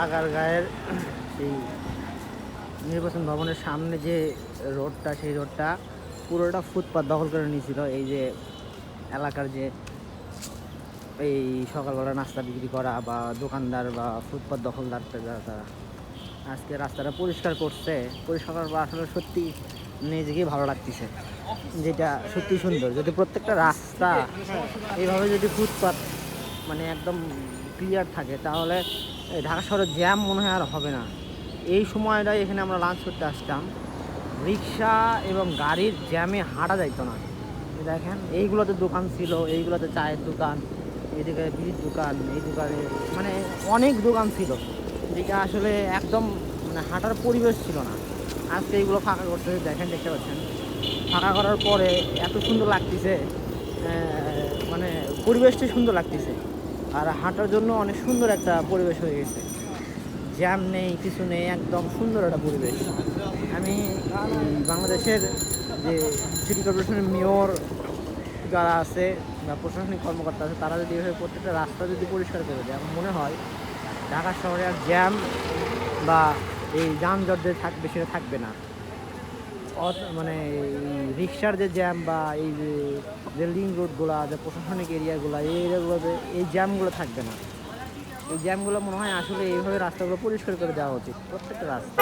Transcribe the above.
আগারগাঁয়ের সেই নির্বাচন ভবনের সামনে যে রোডটা, সেই রোডটা পুরোটা ফুটপাত দখল করে নিয়েছিল এই যে এলাকার যে এই সকালবেলা নাস্তা বিক্রি করা বা দোকানদার বা ফুটপাত দখলদার যারা তারা আজকে রাস্তাটা পরিষ্কার করছে। পরিষ্কার করার পর আসলে সত্যি নিজেকে ভালো লাগতেছে, যেটা সত্যি সুন্দর। যদি প্রত্যেকটা রাস্তা এইভাবে যদি ফুটপাত মানে একদম ক্লিয়ার থাকে তাহলে ঢাকা শহরের জ্যাম মনে হয় আর হবে না। এই সময়টাই এখানে আমরা লাঞ্চ করতে আসতাম, রিক্সা এবং গাড়ির জ্যামে হাঁটা যাইতো না। দেখেন এইগুলোতে দোকান ছিল, এইগুলোতে চায়ের দোকান, এদিকে বিড়ির দোকান, এই দোকানে মানে অনেক দোকান ছিল, যেটা আসলে একদম মানে হাঁটার পরিবেশ ছিল না। আজকে এইগুলো ফাঁকা করতে দেখেন, দেখতে পাচ্ছেন ফাঁকা করার পরে এত সুন্দর লাগতেছে, মানে পরিবেশটা সুন্দর লাগতেছে। আর হাঁটার জন্য অনেক সুন্দর একটা পরিবেশ হয়ে গেছে, জ্যাম নেই, কিছু নেই, একদম সুন্দর একটা পরিবেশ। আমি বাংলাদেশের যে সিটি কর্পোরেশনের মেয়র যারা আছে বা প্রশাসনিক কর্মকর্তা আছে, তারা যদি এভাবে প্রত্যেকটা রাস্তা যদি পরিষ্কার করে দেয়, আমার মনে হয় ঢাকা শহরে আর জ্যাম বা এই যানজট থাকবে সেটা থাকবে না। মানে এই রিক্সার যে জ্যাম বা এই যে লিঙ্ক রোডগুলো, যে প্রশাসনিক এরিয়াগুলো, এই এরিয়াগুলোতে এই জ্যামগুলো থাকবে না। এই জ্যামগুলো মনে হয় আসলে এইভাবে রাস্তাগুলো পরিষ্কার করে দেওয়া উচিত, প্রত্যেকটা রাস্তা।